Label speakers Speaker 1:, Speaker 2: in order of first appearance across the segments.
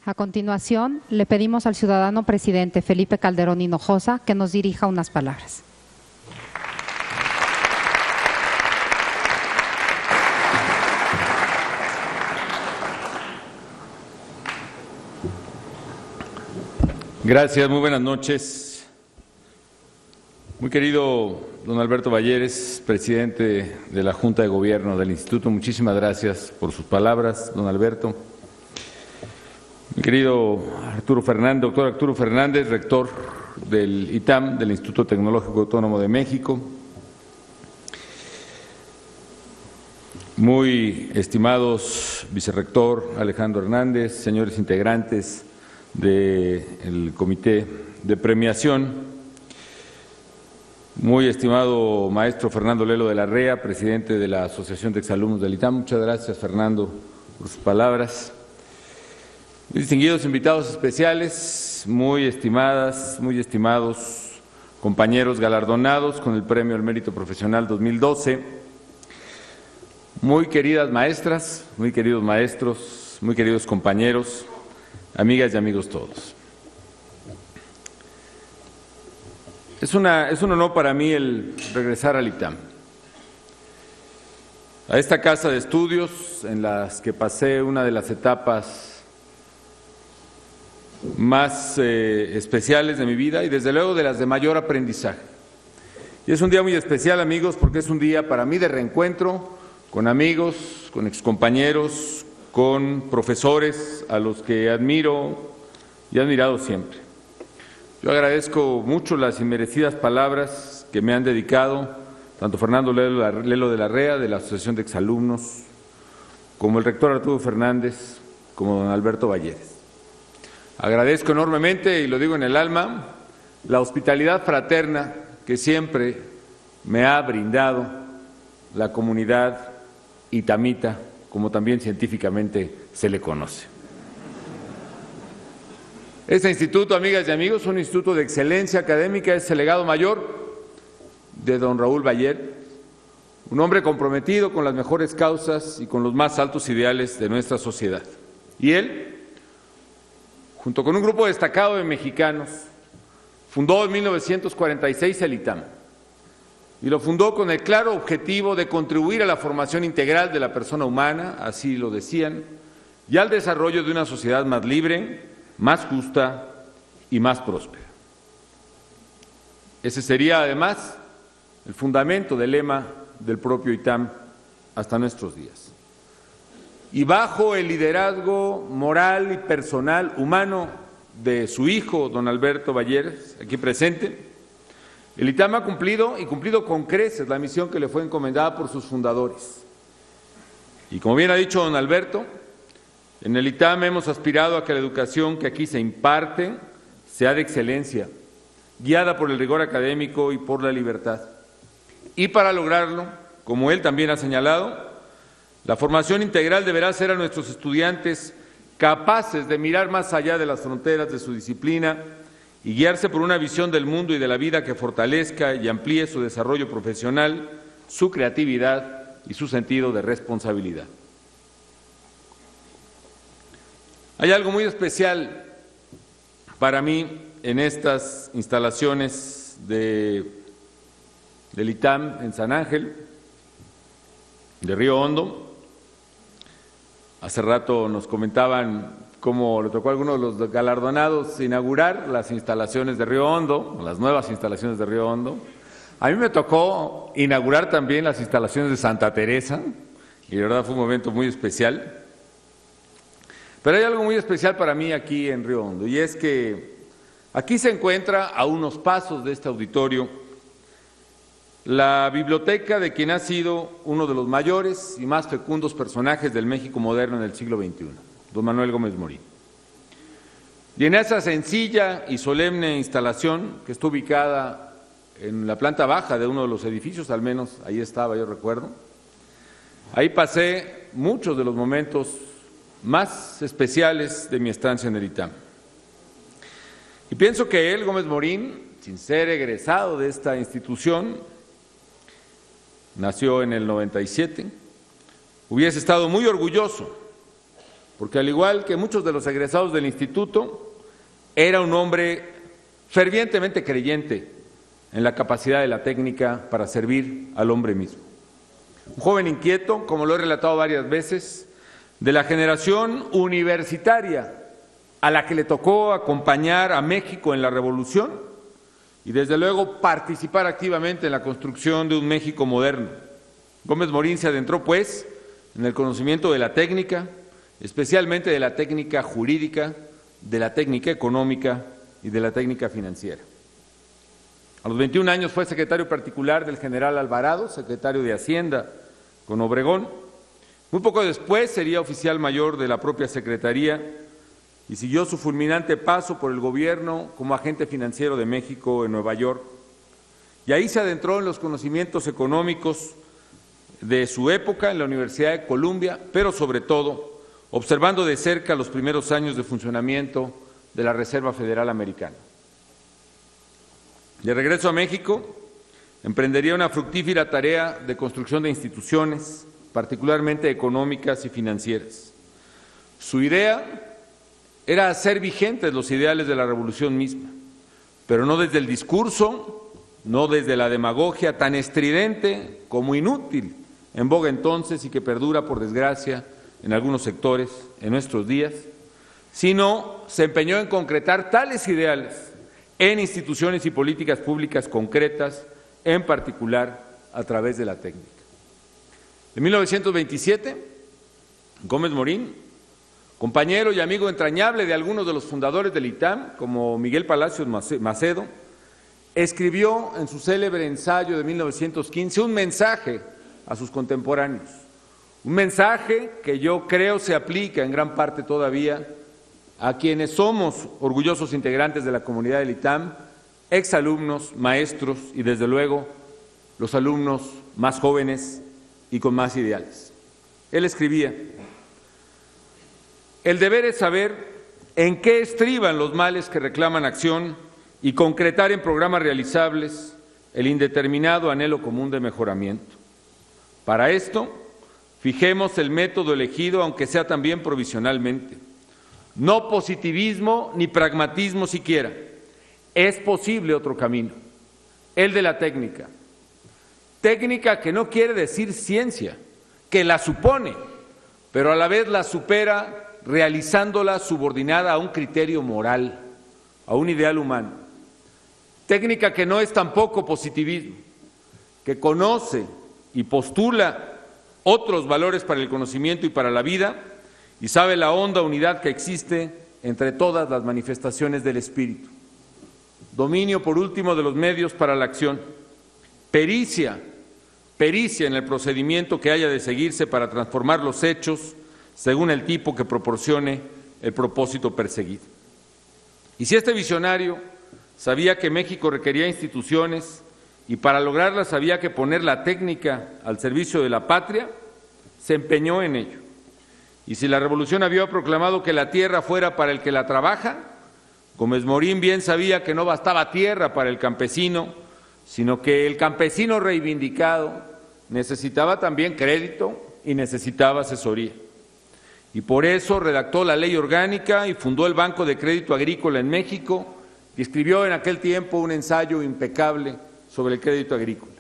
Speaker 1: A continuación, le pedimos al ciudadano presidente Felipe Calderón Hinojosa que nos dirija unas palabras.
Speaker 2: Gracias, muy buenas noches. Muy querido don Alberto Balleres, presidente de la Junta de Gobierno del Instituto, muchísimas gracias por sus palabras, don Alberto. Mi querido doctor Arturo Fernández, rector del ITAM, del Instituto Tecnológico Autónomo de México. Muy estimados vicerrector Alejandro Hernández, señores integrantes del Comité de Premiación, muy estimado maestro Fernando Lelo de la Rea, presidente de la Asociación de Exalumnos del ITAM. Muchas gracias, Fernando, por sus palabras. Distinguidos invitados especiales, muy estimadas, muy estimados compañeros galardonados con el Premio al Mérito Profesional 2012, muy queridas maestras, muy queridos maestros, muy queridos compañeros, amigas y amigos todos. Es un honor para mí el regresar al ITAM, a esta casa de estudios en las que pasé una de las etapas más especiales de mi vida y desde luego de las de mayor aprendizaje. Y es un día muy especial, amigos, porque es un día para mí de reencuentro con amigos, con excompañeros, con profesores a los que admiro y he admirado siempre. Yo agradezco mucho las inmerecidas palabras que me han dedicado tanto Fernando Lelo de la Rea, de la Asociación de Exalumnos, como el rector Arturo Fernández, como don Alberto Balleres. Agradezco enormemente, y lo digo en el alma, la hospitalidad fraterna que siempre me ha brindado la comunidad itamita, como también científicamente se le conoce. Este instituto, amigas y amigos, es un instituto de excelencia académica, es el legado mayor de don Raúl Balleres, un hombre comprometido con las mejores causas y con los más altos ideales de nuestra sociedad. Y él, junto con un grupo destacado de mexicanos, fundó en 1946 el ITAM y lo fundó con el claro objetivo de contribuir a la formación integral de la persona humana, así lo decían, y al desarrollo de una sociedad más libre, más justa y más próspera. Ese sería además el fundamento del lema del propio ITAM hasta nuestros días. Y bajo el liderazgo moral y personal humano de su hijo, don Alberto Balleres, aquí presente, el ITAM ha cumplido con creces la misión que le fue encomendada por sus fundadores. Y como bien ha dicho don Alberto, en el ITAM hemos aspirado a que la educación que aquí se imparte sea de excelencia, guiada por el rigor académico y por la libertad. Y para lograrlo, como él también ha señalado, la formación integral deberá hacer a nuestros estudiantes capaces de mirar más allá de las fronteras de su disciplina y guiarse por una visión del mundo y de la vida que fortalezca y amplíe su desarrollo profesional, su creatividad y su sentido de responsabilidad. Hay algo muy especial para mí en estas instalaciones del ITAM en San Ángel, de Río Hondo. Hace rato nos comentaban cómo le tocó a algunos de los galardonados inaugurar las instalaciones de Río Hondo, las nuevas instalaciones de Río Hondo. A mí me tocó inaugurar también las instalaciones de Santa Teresa, y de verdad fue un momento muy especial. Pero hay algo muy especial para mí aquí en Río Hondo, y es que aquí se encuentra a unos pasos de este auditorio la biblioteca de quien ha sido uno de los mayores y más fecundos personajes del México moderno en el siglo XXI, don Manuel Gómez Morín. Y en esa sencilla y solemne instalación, que está ubicada en la planta baja de uno de los edificios, al menos ahí estaba, yo recuerdo, ahí pasé muchos de los momentos más especiales de mi estancia en el ITAM. Y pienso que él, Gómez Morín, sin ser egresado de esta institución, nació en el 97, hubiese estado muy orgulloso porque al igual que muchos de los egresados del instituto, era un hombre fervientemente creyente en la capacidad de la técnica para servir al hombre mismo. Un joven inquieto, como lo he relatado varias veces, de la generación universitaria a la que le tocó acompañar a México en la Revolución y desde luego participar activamente en la construcción de un México moderno. Gómez Morín se adentró, pues, en el conocimiento de la técnica, especialmente de la técnica jurídica, de la técnica económica y de la técnica financiera. A los 21 años fue secretario particular del general Alvarado, secretario de Hacienda con Obregón. Muy poco después sería oficial mayor de la propia Secretaría y siguió su fulminante paso por el gobierno como agente financiero de México en Nueva York. Y ahí se adentró en los conocimientos económicos de su época en la Universidad de Columbia, pero sobre todo observando de cerca los primeros años de funcionamiento de la Reserva Federal Americana. De regreso a México, emprendería una fructífera tarea de construcción de instituciones, particularmente económicas y financieras. Su idea era hacer vigentes los ideales de la revolución misma, pero no desde el discurso, no desde la demagogia tan estridente como inútil, en boga entonces y que perdura, por desgracia, en algunos sectores en nuestros días, sino se empeñó en concretar tales ideales en instituciones y políticas públicas concretas, en particular a través de la técnica. En 1927, Gómez Morín, compañero y amigo entrañable de algunos de los fundadores del ITAM, como Miguel Palacios Macedo, escribió en su célebre ensayo de 1915 un mensaje a sus contemporáneos, un mensaje que yo creo se aplica en gran parte todavía a quienes somos orgullosos integrantes de la comunidad del ITAM, exalumnos, maestros y desde luego los alumnos más jóvenes y con más ideales. Él escribía: el deber es saber en qué estriban los males que reclaman acción y concretar en programas realizables el indeterminado anhelo común de mejoramiento. Para esto, fijemos el método elegido, aunque sea también provisionalmente. No positivismo ni pragmatismo siquiera. Es posible otro camino, el de la técnica. Técnica que no quiere decir ciencia, que la supone, pero a la vez la supera realizándola subordinada a un criterio moral, a un ideal humano. Técnica que no es tampoco positivismo, que conoce y postula otros valores para el conocimiento y para la vida y sabe la honda unidad que existe entre todas las manifestaciones del espíritu. Dominio, por último, de los medios para la acción. Pericia en el procedimiento que haya de seguirse para transformar los hechos según el tipo que proporcione el propósito perseguido. Y si este visionario sabía que México requería instituciones y para lograrlas había que poner la técnica al servicio de la patria, se empeñó en ello. Y si la revolución había proclamado que la tierra fuera para el que la trabaja, Gómez Morín bien sabía que no bastaba tierra para el campesino, sino que el campesino reivindicado necesitaba también crédito y necesitaba asesoría. Y por eso redactó la ley orgánica y fundó el Banco de Crédito Agrícola en México y escribió en aquel tiempo un ensayo impecable sobre el crédito agrícola.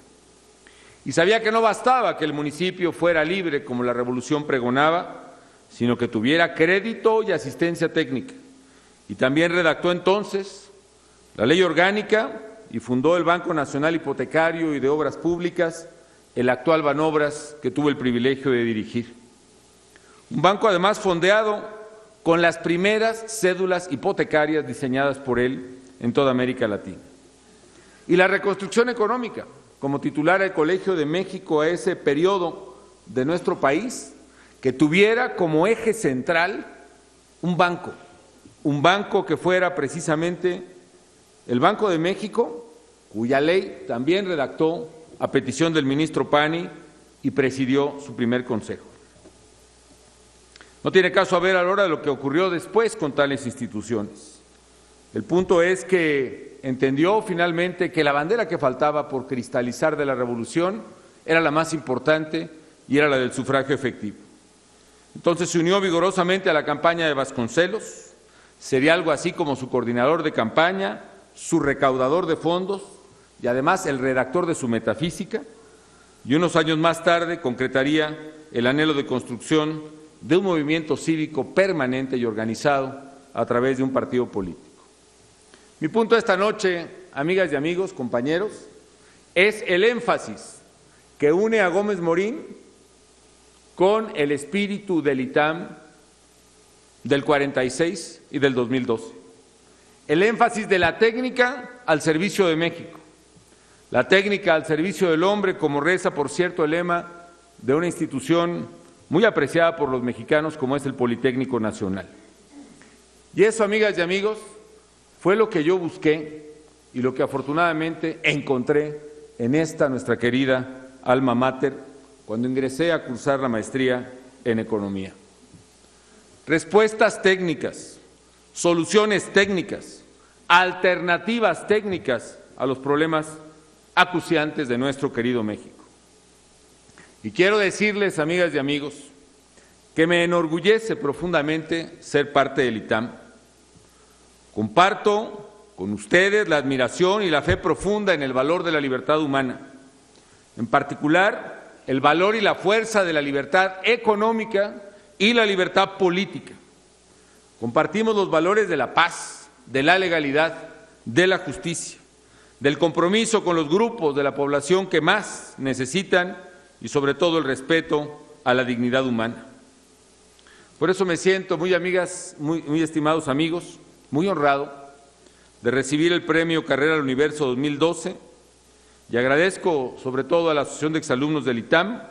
Speaker 2: Y sabía que no bastaba que el municipio fuera libre, como la revolución pregonaba, sino que tuviera crédito y asistencia técnica. Y también redactó entonces la ley orgánica y fundó el Banco Nacional Hipotecario y de Obras Públicas, el actual Banobras, que tuve el privilegio de dirigir. Un banco además fondeado con las primeras cédulas hipotecarias diseñadas por él en toda América Latina. Y la reconstrucción económica, como titular del Colegio de México a ese periodo de nuestro país, que tuviera como eje central un banco que fuera precisamente el Banco de México, cuya ley también redactó a petición del ministro Pani y presidió su primer consejo. No tiene caso hablar ahora de lo que ocurrió después con tales instituciones. El punto es que entendió finalmente que la bandera que faltaba por cristalizar de la revolución era la más importante y era la del sufragio efectivo. Entonces se unió vigorosamente a la campaña de Vasconcelos, sería algo así como su coordinador de campaña, su recaudador de fondos y además el redactor de su metafísica, y unos años más tarde concretaría el anhelo de construcción de un movimiento cívico permanente y organizado a través de un partido político. Mi punto esta noche, amigas y amigos, compañeros, es el énfasis que une a Gómez Morín con el espíritu del ITAM del 46 y del 2012. El énfasis de la técnica al servicio de México, la técnica al servicio del hombre, como reza, por cierto, el lema de una institución muy apreciada por los mexicanos como es el Politécnico Nacional. Y eso, amigas y amigos, fue lo que yo busqué y lo que afortunadamente encontré en esta nuestra querida alma mater cuando ingresé a cursar la maestría en Economía. Respuestas técnicas, soluciones técnicas, alternativas técnicas a los problemas acuciantes de nuestro querido México. Y quiero decirles, amigas y amigos, que me enorgullece profundamente ser parte del ITAM. Comparto con ustedes la admiración y la fe profunda en el valor de la libertad humana, en particular el valor y la fuerza de la libertad económica y la libertad política. Compartimos los valores de la paz, de la legalidad, de la justicia, del compromiso con los grupos de la población que más necesitan y sobre todo el respeto a la dignidad humana. Por eso me siento, muy estimados amigos, muy honrado de recibir el Premio Carrera al Universo 2012 y agradezco sobre todo a la Asociación de Exalumnos del ITAM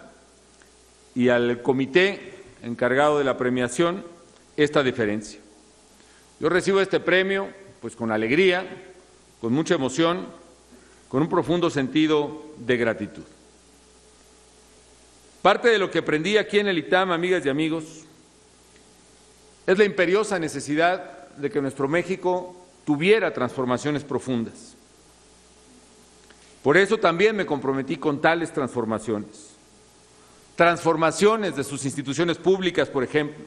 Speaker 2: y al comité encargado de la premiación esta deferencia. Yo recibo este premio pues con alegría, con mucha emoción, con un profundo sentido de gratitud. Parte de lo que aprendí aquí en el ITAM, amigas y amigos, es la imperiosa necesidad de que nuestro México tuviera transformaciones profundas. Por eso también me comprometí con tales transformaciones. Transformaciones de sus instituciones públicas, por ejemplo,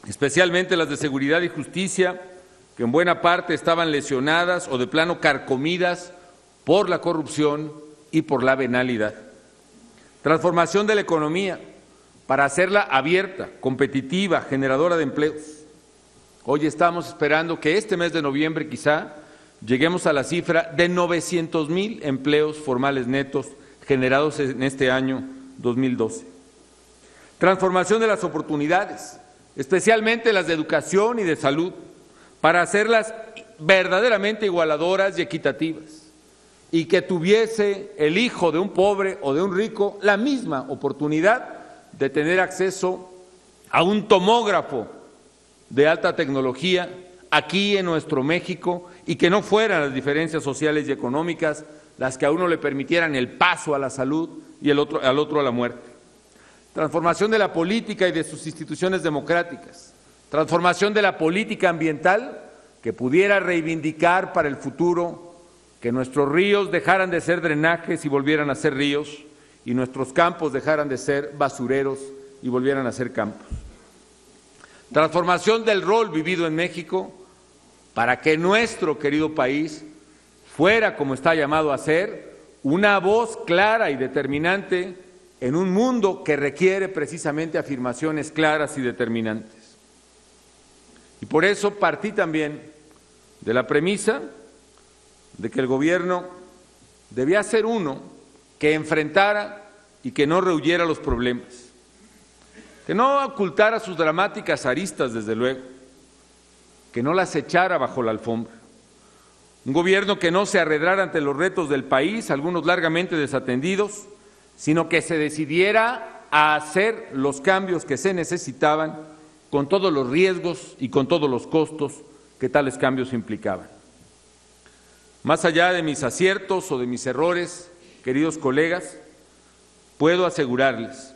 Speaker 2: especialmente las de seguridad y justicia, que en buena parte estaban lesionadas o de plano carcomidas por la corrupción y por la venalidad. Transformación de la economía para hacerla abierta, competitiva, generadora de empleos. Hoy estamos esperando que este mes de noviembre quizá lleguemos a la cifra de 900,000 empleos formales netos generados en este año 2012. Transformación de las oportunidades, especialmente las de educación y de salud, para hacerlas verdaderamente igualadoras y equitativas, y que tuviese el hijo de un pobre o de un rico la misma oportunidad de tener acceso a un tomógrafo de alta tecnología aquí en nuestro México y que no fueran las diferencias sociales y económicas las que a uno le permitieran el paso a la salud y al otro a la muerte. Transformación de la política y de sus instituciones democráticas. Transformación de la política ambiental que pudiera reivindicar para el futuro que nuestros ríos dejaran de ser drenajes y volvieran a ser ríos y nuestros campos dejaran de ser basureros y volvieran a ser campos. Transformación del rol vivido en México para que nuestro querido país fuera, como está llamado a ser, una voz clara y determinante en un mundo que requiere precisamente afirmaciones claras y determinantes. Y por eso partí también de la premisa de que el gobierno debía ser uno que enfrentara y que no rehuyera los problemas, que no ocultara sus dramáticas aristas, desde luego, que no las echara bajo la alfombra. Un gobierno que no se arredrara ante los retos del país, algunos largamente desatendidos, sino que se decidiera a hacer los cambios que se necesitaban con todos los riesgos y con todos los costos que tales cambios implicaban. Más allá de mis aciertos o de mis errores, queridos colegas, puedo asegurarles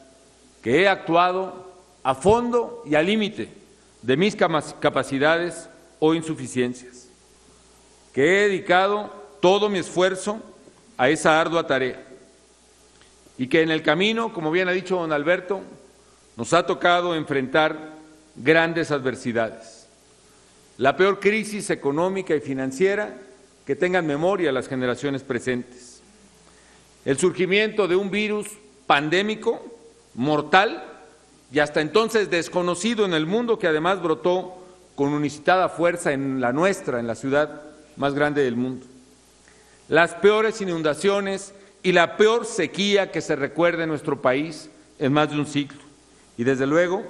Speaker 2: que he actuado a fondo y al límite de mis capacidades o insuficiencias, que he dedicado todo mi esfuerzo a esa ardua tarea y que en el camino, como bien ha dicho don Alberto, nos ha tocado enfrentar grandes adversidades. La peor crisis económica y financiera que tengan memoria las generaciones presentes. El surgimiento de un virus pandémico, mortal y hasta entonces desconocido en el mundo, que además brotó con inusitada fuerza en la nuestra, en la ciudad más grande del mundo. Las peores inundaciones y la peor sequía que se recuerda en nuestro país en más de un siglo. Y desde luego,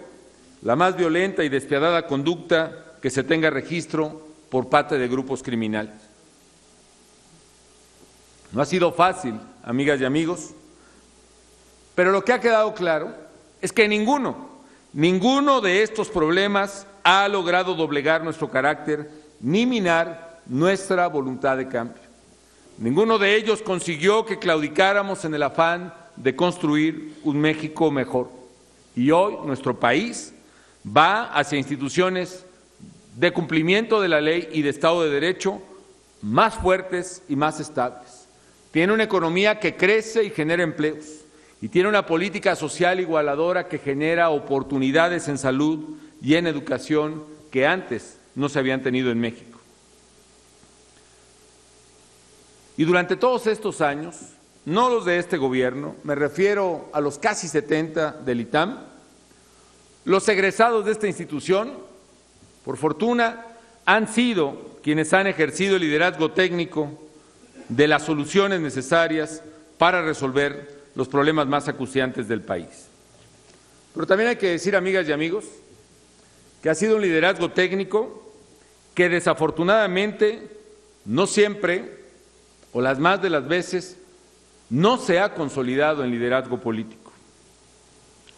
Speaker 2: la más violenta y despiadada conducta que se tenga registro por parte de grupos criminales. No ha sido fácil, amigas y amigos, pero lo que ha quedado claro es que ninguno de estos problemas ha logrado doblegar nuestro carácter ni minar nuestra voluntad de cambio. Ninguno de ellos consiguió que claudicáramos en el afán de construir un México mejor. Y hoy nuestro país va hacia instituciones de cumplimiento de la ley y de Estado de Derecho más fuertes y más estables. Tiene una economía que crece y genera empleos, y tiene una política social igualadora que genera oportunidades en salud y en educación que antes no se habían tenido en México. Y durante todos estos años, no los de este gobierno, me refiero a los casi 70 del ITAM, los egresados de esta institución, por fortuna, han sido quienes han ejercido el liderazgo técnico de las soluciones necesarias para resolver los problemas más acuciantes del país. Pero también hay que decir, amigas y amigos, que ha sido un liderazgo técnico que desafortunadamente no siempre, o las más de las veces, no se ha consolidado en liderazgo político.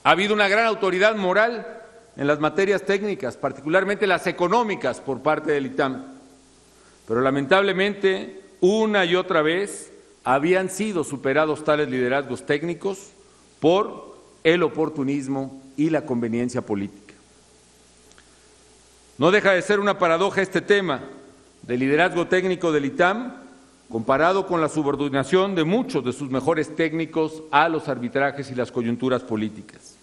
Speaker 2: Ha habido una gran autoridad moral en las materias técnicas, particularmente las económicas, por parte del ITAM, pero lamentablemente una y otra vez habían sido superados tales liderazgos técnicos por el oportunismo y la conveniencia política. No deja de ser una paradoja este tema del liderazgo técnico del ITAM comparado con la subordinación de muchos de sus mejores técnicos a los arbitrajes y las coyunturas políticas.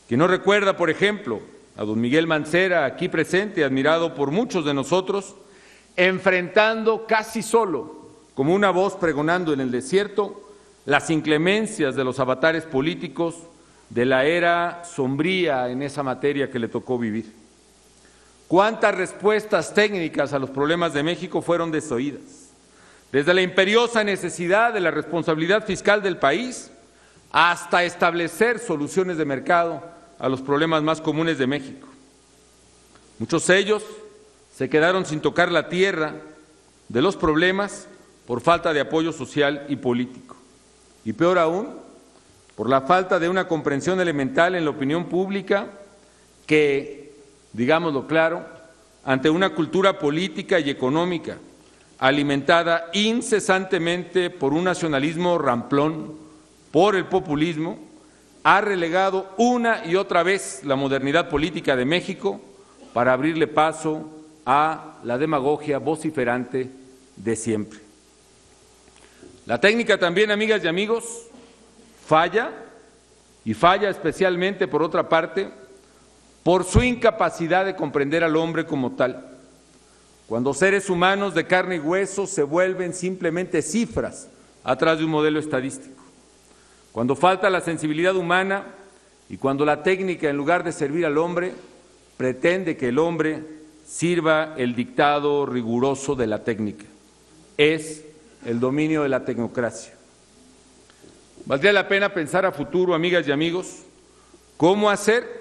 Speaker 2: Quien no recuerda, por ejemplo, a don Miguel Mancera, aquí presente, admirado por muchos de nosotros, enfrentando casi solo, como una voz pregonando en el desierto, las inclemencias de los avatares políticos de la era sombría en esa materia que le tocó vivir. ¿Cuántas respuestas técnicas a los problemas de México fueron desoídas? Desde la imperiosa necesidad de la responsabilidad fiscal del país hasta establecer soluciones de mercado a los problemas más comunes de México. Muchos de ellos se quedaron sin tocar la tierra de los problemas por falta de apoyo social y político. Y peor aún, por la falta de una comprensión elemental en la opinión pública que, digámoslo claro, ante una cultura política y económica alimentada incesantemente por un nacionalismo ramplón, por el populismo, ha relegado una y otra vez la modernidad política de México para abrirle paso a la demagogia vociferante de siempre. La técnica también, amigas y amigos, falla, y falla especialmente, por otra parte, por su incapacidad de comprender al hombre como tal. Cuando seres humanos de carne y hueso se vuelven simplemente cifras atrás de un modelo estadístico. Cuando falta la sensibilidad humana y cuando la técnica, en lugar de servir al hombre, pretende que el hombre sirva el dictado riguroso de la técnica. Es el dominio de la tecnocracia. Valdría la pena pensar a futuro, amigas y amigos, cómo hacer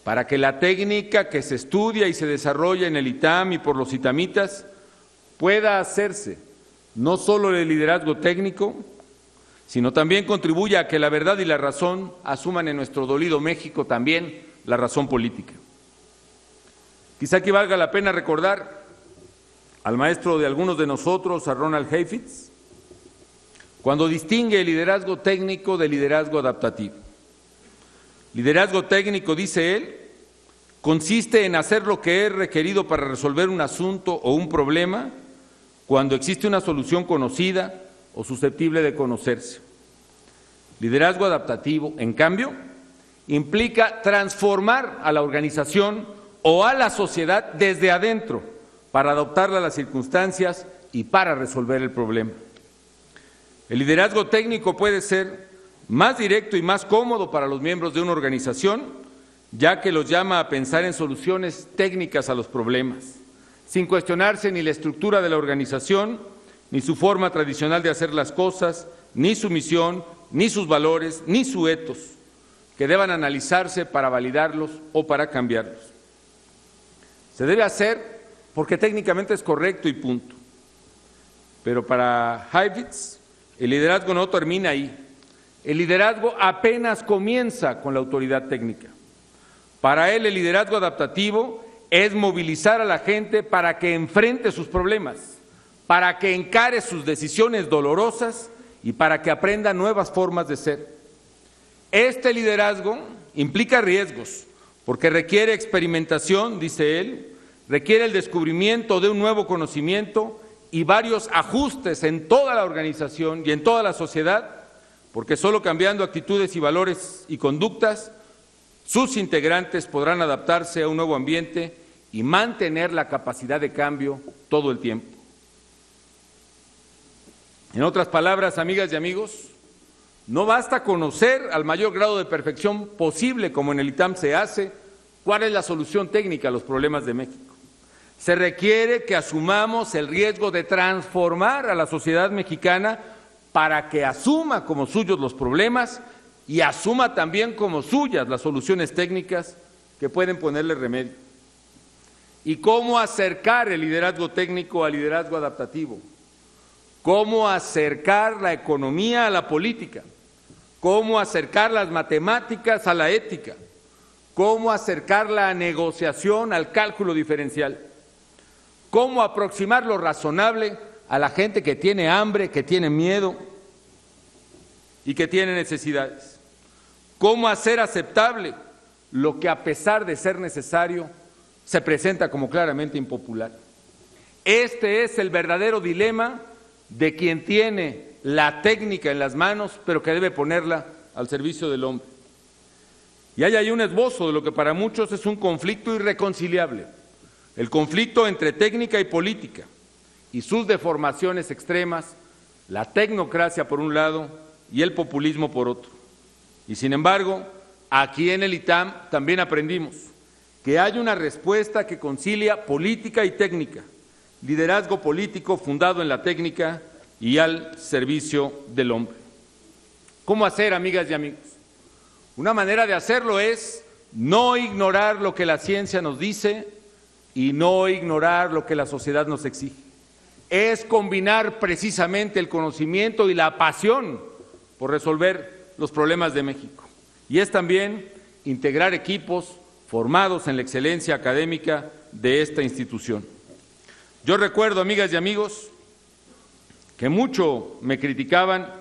Speaker 2: para que la técnica que se estudia y se desarrolla en el ITAM y por los itamitas pueda hacerse no solo el liderazgo técnico, sino también contribuya a que la verdad y la razón asuman en nuestro dolido México también la razón política. Quizá aquí valga la pena recordar al maestro de algunos de nosotros, a Ronald Heifetz, cuando distingue el liderazgo técnico del liderazgo adaptativo. Liderazgo técnico, dice él, consiste en hacer lo que es requerido para resolver un asunto o un problema cuando existe una solución conocida o susceptible de conocerse. Liderazgo adaptativo, en cambio, implica transformar a la organización o a la sociedad desde adentro para adaptarla a las circunstancias y para resolver el problema. El liderazgo técnico puede ser más directo y más cómodo para los miembros de una organización, ya que los llama a pensar en soluciones técnicas a los problemas, sin cuestionarse ni la estructura de la organización, ni su forma tradicional de hacer las cosas, ni su misión, ni sus valores, ni su ethos, que deban analizarse para validarlos o para cambiarlos. Se debe hacer porque técnicamente es correcto y punto. Pero para Heifetz, el liderazgo no termina ahí. El liderazgo apenas comienza con la autoridad técnica. Para él, el liderazgo adaptativo es movilizar a la gente para que enfrente sus problemas, para que encare sus decisiones dolorosas y para que aprenda nuevas formas de ser. Este liderazgo implica riesgos, porque requiere experimentación, dice él, requiere el descubrimiento de un nuevo conocimiento y varios ajustes en toda la organización y en toda la sociedad, porque solo cambiando actitudes y valores y conductas, sus integrantes podrán adaptarse a un nuevo ambiente y mantener la capacidad de cambio todo el tiempo. En otras palabras, amigas y amigos, no basta conocer al mayor grado de perfección posible, como en el ITAM se hace, cuál es la solución técnica a los problemas de México. Se requiere que asumamos el riesgo de transformar a la sociedad mexicana para que asuma como suyos los problemas y asuma también como suyas las soluciones técnicas que pueden ponerle remedio. ¿Y cómo acercar el liderazgo técnico al liderazgo adaptativo? ¿Cómo acercar la economía a la política? ¿Cómo acercar las matemáticas a la ética? ¿Cómo acercar la negociación al cálculo diferencial? ¿Cómo aproximar lo razonable a la gente que tiene hambre, que tiene miedo y que tiene necesidades? ¿Cómo hacer aceptable lo que, a pesar de ser necesario, se presenta como claramente impopular? Este es el verdadero dilema de quien tiene la técnica en las manos, pero que debe ponerla al servicio del hombre. Y hay ahí un esbozo de lo que para muchos es un conflicto irreconciliable, el conflicto entre técnica y política, y sus deformaciones extremas, la tecnocracia por un lado y el populismo por otro. Y sin embargo, aquí en el ITAM también aprendimos que hay una respuesta que concilia política y técnica, liderazgo político fundado en la técnica y al servicio del hombre. ¿Cómo hacer, amigas y amigos? Una manera de hacerlo es no ignorar lo que la ciencia nos dice y no ignorar lo que la sociedad nos exige. Es combinar precisamente el conocimiento y la pasión por resolver los problemas de México. Y es también integrar equipos formados en la excelencia académica de esta institución. Yo recuerdo, amigas y amigos, que mucho me criticaban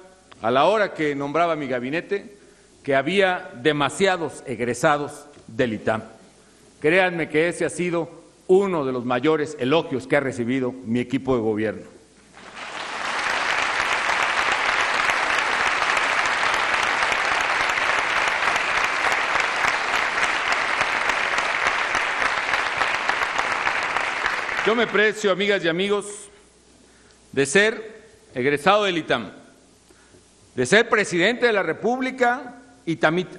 Speaker 2: a la hora que nombraba mi gabinete, que había demasiados egresados del ITAM. Créanme que ese ha sido uno de los mayores elogios que ha recibido mi equipo de gobierno. Yo me precio, amigas y amigos, de ser egresado del ITAM, de ser presidente de la República itamita,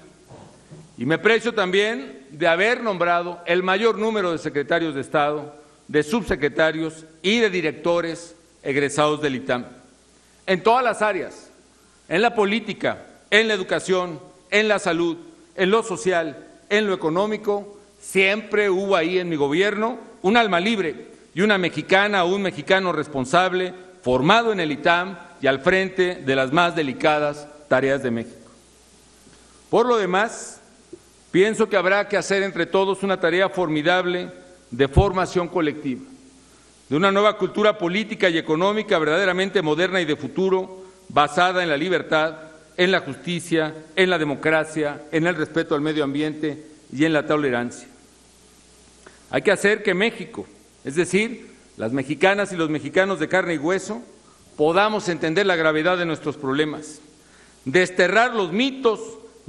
Speaker 2: y me precio también de haber nombrado el mayor número de secretarios de Estado, de subsecretarios y de directores egresados del ITAM, en todas las áreas, en la política, en la educación, en la salud, en lo social, en lo económico. Siempre hubo ahí en mi gobierno un alma libre y una mexicana o un mexicano responsable, formado en el ITAM y al frente de las más delicadas tareas de México. Por lo demás, pienso que habrá que hacer entre todos una tarea formidable de formación colectiva, de una nueva cultura política y económica verdaderamente moderna y de futuro, basada en la libertad, en la justicia, en la democracia, en el respeto al medio ambiente y en la tolerancia. Hay que hacer que México, es decir, las mexicanas y los mexicanos de carne y hueso, podamos entender la gravedad de nuestros problemas, desterrar los mitos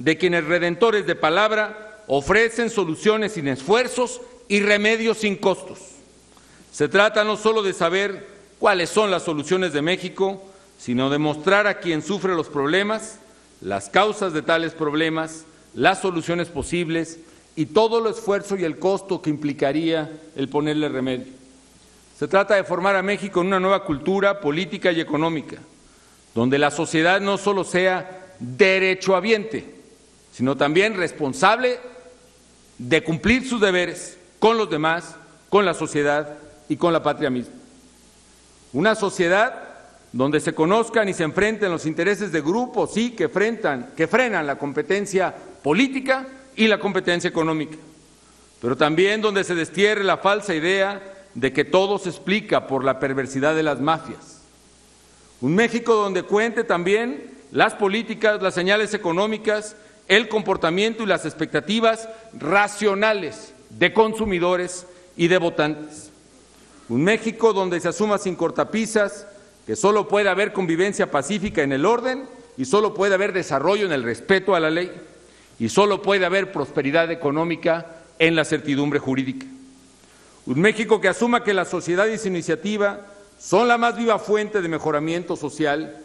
Speaker 2: de quienes redentores de palabra ofrecen soluciones sin esfuerzos y remedios sin costos. Se trata no solo de saber cuáles son las soluciones de México, sino de mostrar a quien sufre los problemas, las causas de tales problemas, las soluciones posibles y todo el esfuerzo y el costo que implicaría el ponerle remedio. Se trata de formar a México en una nueva cultura política y económica, donde la sociedad no solo sea derechohabiente, sino también responsable de cumplir sus deberes con los demás, con la sociedad y con la patria misma. Una sociedad donde se conozcan y se enfrenten los intereses de grupos, sí, que frenan la competencia política y la competencia económica, pero también donde se destierre la falsa idea de que todo se explica por la perversidad de las mafias. Un México donde cuente también las políticas, las señales económicas, el comportamiento y las expectativas racionales de consumidores y de votantes. Un México donde se asuma sin cortapisas que solo puede haber convivencia pacífica en el orden y solo puede haber desarrollo en el respeto a la ley y solo puede haber prosperidad económica en la certidumbre jurídica. Un México que asuma que la sociedad y su iniciativa son la más viva fuente de mejoramiento social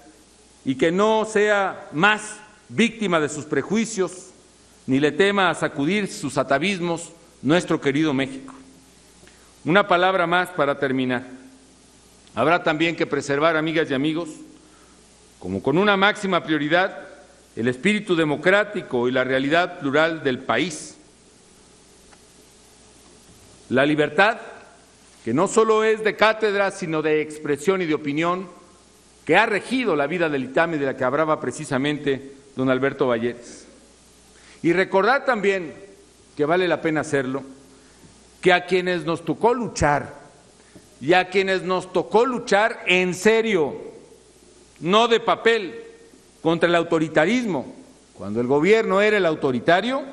Speaker 2: y que no sea más víctima de sus prejuicios ni le tema a sacudir sus atavismos nuestro querido México. Una palabra más para terminar. Habrá también que preservar, amigas y amigos, como con una máxima prioridad, el espíritu democrático y la realidad plural del país. La libertad, que no solo es de cátedra, sino de expresión y de opinión, que ha regido la vida del ITAM y de la que hablaba precisamente don Alberto Valleres. Y recordar también, que vale la pena hacerlo, que a quienes nos tocó luchar, y a quienes nos tocó luchar en serio, no de papel, contra el autoritarismo, cuando el gobierno era el autoritario,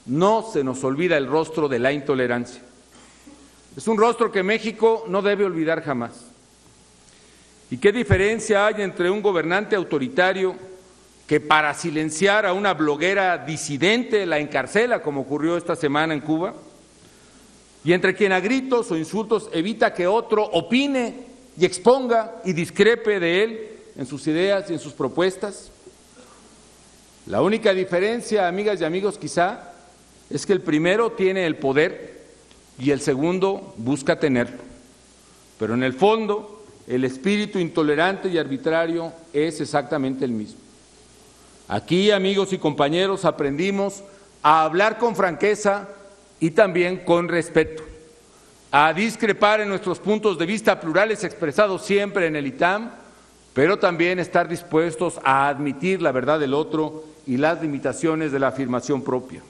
Speaker 2: no se nos olvida el rostro de la intolerancia. Es un rostro que México no debe olvidar jamás. ¿Y qué diferencia hay entre un gobernante autoritario que para silenciar a una bloguera disidente la encarcela, como ocurrió esta semana en Cuba, y entre quien a gritos o insultos evita que otro opine y exponga y discrepe de él en sus ideas y en sus propuestas? La única diferencia, amigas y amigos, quizá, es que el primero tiene el poder y el segundo busca tenerlo. Pero en el fondo, el espíritu intolerante y arbitrario es exactamente el mismo. Aquí, amigos y compañeros, aprendimos a hablar con franqueza y también con respeto, a discrepar en nuestros puntos de vista plurales expresados siempre en el ITAM, pero también estar dispuestos a admitir la verdad del otro y las limitaciones de la afirmación propia.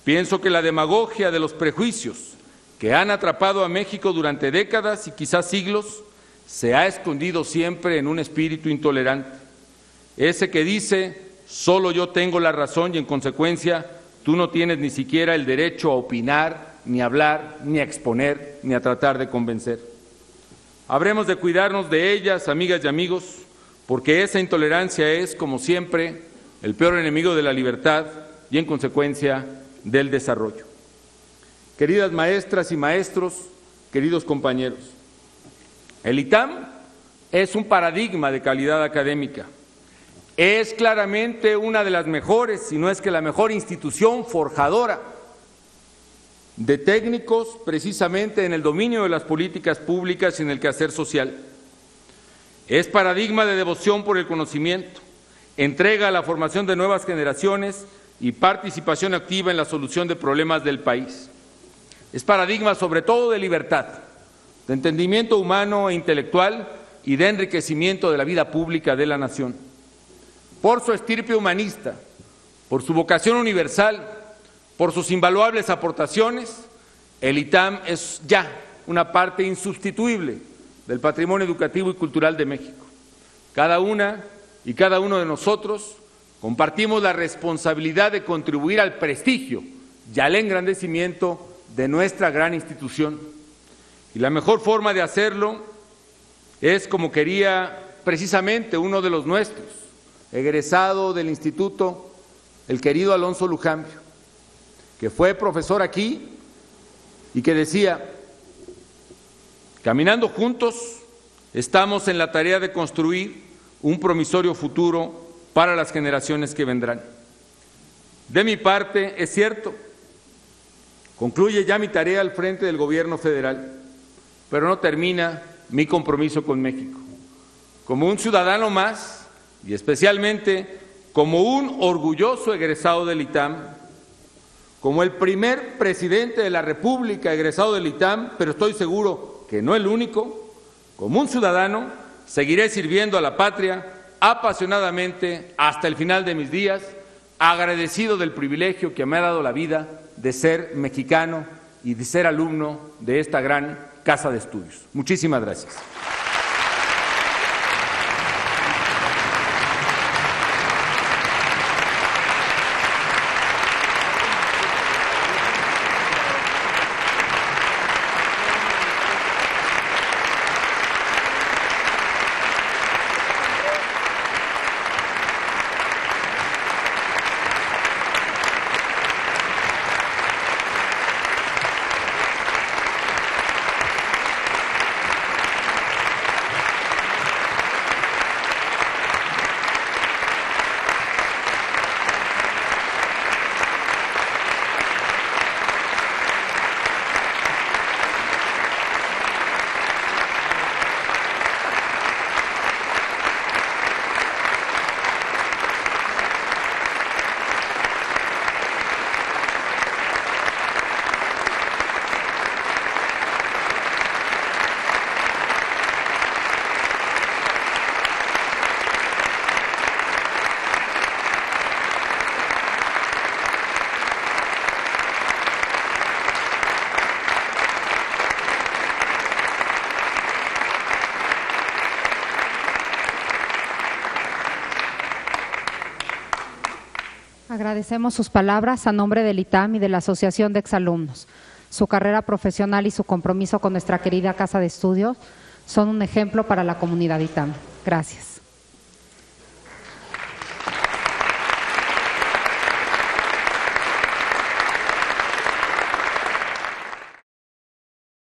Speaker 2: Pienso que la demagogia de los prejuicios que han atrapado a México durante décadas y quizás siglos se ha escondido siempre en un espíritu intolerante, ese que dice, solo yo tengo la razón y en consecuencia tú no tienes ni siquiera el derecho a opinar, ni a hablar, ni a exponer, ni a tratar de convencer. Habremos de cuidarnos de ellas, amigas y amigos, porque esa intolerancia es, como siempre, el peor enemigo de la libertad y, en consecuencia, del desarrollo. Queridas maestras y maestros, queridos compañeros, el ITAM es un paradigma de calidad académica. Es claramente una de las mejores, si no es que la mejor institución forjadora de técnicos precisamente en el dominio de las políticas públicas y en el quehacer social. Es paradigma de devoción por el conocimiento, entrega a la formación de nuevas generaciones y participación activa en la solución de problemas del país. Es paradigma sobre todo de libertad, de entendimiento humano e intelectual y de enriquecimiento de la vida pública de la nación. Por su estirpe humanista, por su vocación universal, por sus invaluables aportaciones, el ITAM es ya una parte insustituible del patrimonio educativo y cultural de México. Cada una y cada uno de nosotros compartimos la responsabilidad de contribuir al prestigio y al engrandecimiento de nuestra gran institución. Y la mejor forma de hacerlo es como quería precisamente uno de los nuestros, egresado del instituto, el querido Alonso Lujambio, que fue profesor aquí y que decía: caminando juntos estamos en la tarea de construir un promisorio futuro para las generaciones que vendrán. De mi parte, es cierto, concluye ya mi tarea al frente del gobierno federal, pero no termina mi compromiso con México. Como un ciudadano más, y especialmente como un orgulloso egresado del ITAM, como el primer presidente de la República egresado del ITAM, pero estoy seguro que no el único, como un ciudadano, seguiré sirviendo a la patria apasionadamente hasta el final de mis días, agradecido del privilegio que me ha dado la vida de ser mexicano y de ser alumno de esta gran casa de estudios. Muchísimas gracias.
Speaker 1: Agradecemos sus palabras a nombre del ITAM y de la Asociación de Exalumnos. Su carrera profesional y su compromiso con nuestra querida Casa de Estudios son un ejemplo para la comunidad ITAM. Gracias.